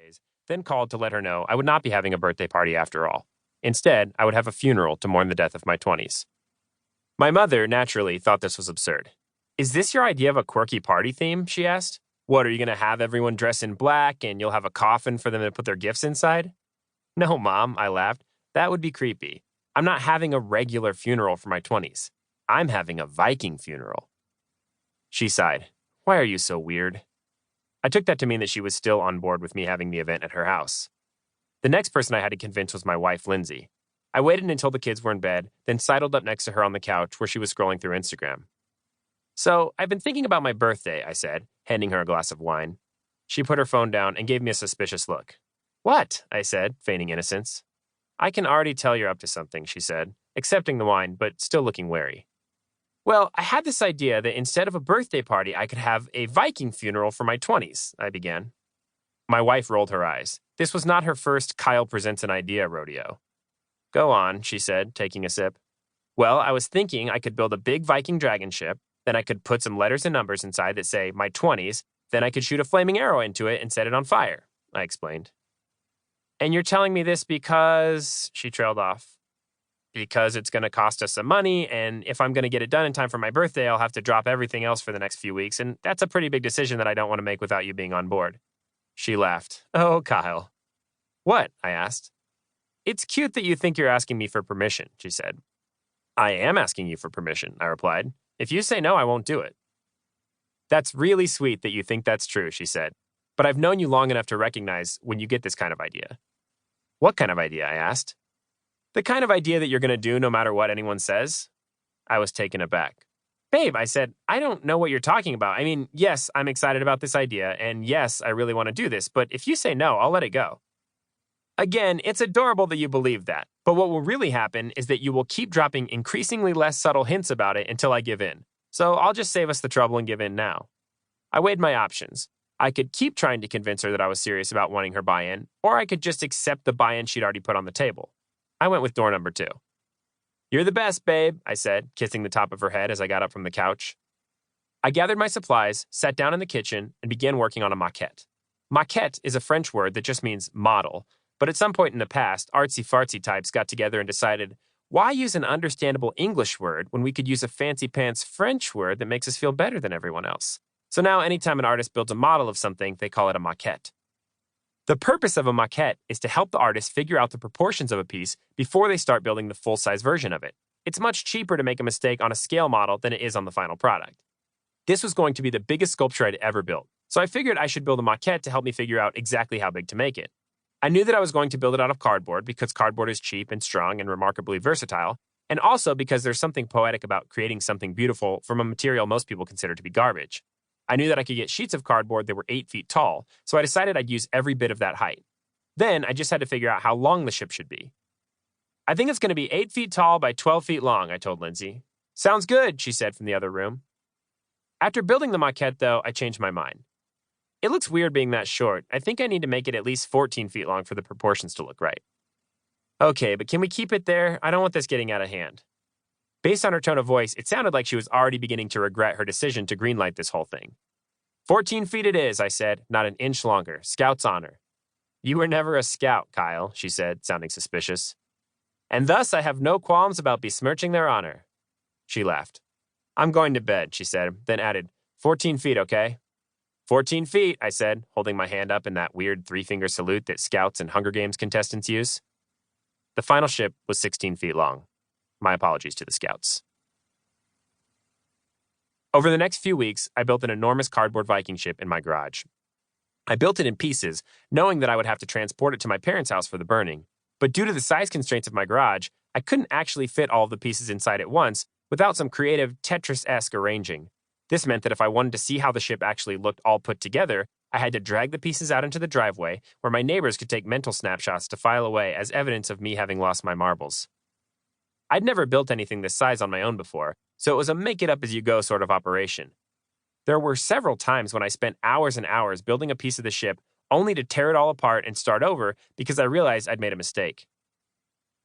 days, then called to let her know I would not be having a birthday party after all. Instead, I would have a funeral to mourn the death of my 20s. My mother, naturally, thought this was absurd. "Is this your idea of a quirky party theme?" she asked. "What, are you going to have everyone dress in black and you'll have a coffin for them to put their gifts inside?" "No, Mom," I laughed. "That would be creepy. I'm not having a regular funeral for my 20s. I'm having a Viking funeral." She sighed. "Why are you so weird?" I took that to mean that she was still on board with me having the event at her house. The next person I had to convince was my wife, Lindsay. I waited until the kids were in bed, then sidled up next to her on the couch where she was scrolling through Instagram. "So, I've been thinking about my birthday," I said, handing her a glass of wine. She put her phone down and gave me a suspicious look. "What?" I said, feigning innocence. "I can already tell you're up to something," she said, accepting the wine, but still looking wary. "Well, I had this idea that instead of a birthday party, I could have a Viking funeral for my 20s, I began. My wife rolled her eyes. This was not her first Kyle presents an idea rodeo. "Go on," she said, taking a sip. "Well, I was thinking I could build a big Viking dragon ship, then I could put some letters and numbers inside that say my 20s, then I could shoot a flaming arrow into it and set it on fire," I explained. "And you're telling me this because," she trailed off, "because it's going to cost us some money, and if I'm going to get it done in time for my birthday, I'll have to drop everything else for the next few weeks, and that's a pretty big decision that I don't want to make without you being on board." She laughed. "Oh, Kyle." "What?" I asked. "It's cute that you think you're asking me for permission," she said. "I am asking you for permission," I replied. "If you say no, I won't do it." "That's really sweet that you think that's true," she said. "But I've known you long enough to recognize when you get this kind of idea." "What kind of idea?" I asked. "The kind of idea that you're going to do no matter what anyone says." I was taken aback. "Babe," I said, "I don't know what you're talking about. I mean, yes, I'm excited about this idea, and yes, I really want to do this, but if you say no, I'll let it go." "Again, it's adorable that you believe that, but what will really happen is that you will keep dropping increasingly less subtle hints about it until I give in. So I'll just save us the trouble and give in now." I weighed my options. I could keep trying to convince her that I was serious about wanting her buy-in, or I could just accept the buy-in she'd already put on the table. I went with door number 2. "You're the best, babe," I said, kissing the top of her head as I got up from the couch. I gathered my supplies, sat down in the kitchen, and began working on a maquette. Maquette is a French word that just means model, but at some point in the past, artsy-fartsy types got together and decided, why use an understandable English word when we could use a fancy-pants French word that makes us feel better than everyone else? So now anytime an artist builds a model of something, they call it a maquette. The purpose of a maquette is to help the artist figure out the proportions of a piece before they start building the full-size version of it. It's much cheaper to make a mistake on a scale model than it is on the final product. This was going to be the biggest sculpture I'd ever built, so I figured I should build a maquette to help me figure out exactly how big to make it. I knew that I was going to build it out of cardboard because cardboard is cheap and strong and remarkably versatile, and also because there's something poetic about creating something beautiful from a material most people consider to be garbage. I knew that I could get sheets of cardboard that were 8 feet tall, so I decided I'd use every bit of that height. Then I just had to figure out how long the ship should be. "I think it's going to be 8 feet tall by 12 feet long, I told Lindsay. "Sounds good," she said from the other room. After building the maquette, though, I changed my mind. "It looks weird being that short. I think I need to make it at least 14 feet long for the proportions to look right." "Okay, but can we keep it there? I don't want this getting out of hand." Based on her tone of voice, it sounded like she was already beginning to regret her decision to greenlight this whole thing. 14 feet it is," I said, "not an inch longer. Scout's honor." "You were never a scout, Kyle," she said, sounding suspicious. "And thus I have no qualms about besmirching their honor." She laughed. "I'm going to bed," she said, then added, 14 feet, okay?" 14 feet, I said, holding my hand up in that weird 3-finger salute that scouts and Hunger Games contestants use. The final ship was 16 feet long. My apologies to the scouts. Over the next few weeks, I built an enormous cardboard Viking ship in my garage. I built it in pieces, knowing that I would have to transport it to my parents' house for the burning. But due to the size constraints of my garage, I couldn't actually fit all of the pieces inside at once without some creative Tetris-esque arranging. This meant that if I wanted to see how the ship actually looked all put together, I had to drag the pieces out into the driveway where my neighbors could take mental snapshots to file away as evidence of me having lost my marbles. I'd never built anything this size on my own before, so it was a make-it-up-as-you-go sort of operation. There were several times when I spent hours and hours building a piece of the ship only to tear it all apart and start over because I realized I'd made a mistake.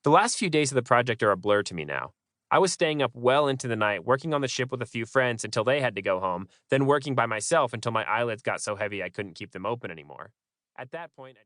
The last few days of the project are a blur to me now. I was staying up well into the night, working on the ship with a few friends until they had to go home, then working by myself until my eyelids got so heavy I couldn't keep them open anymore. At that point,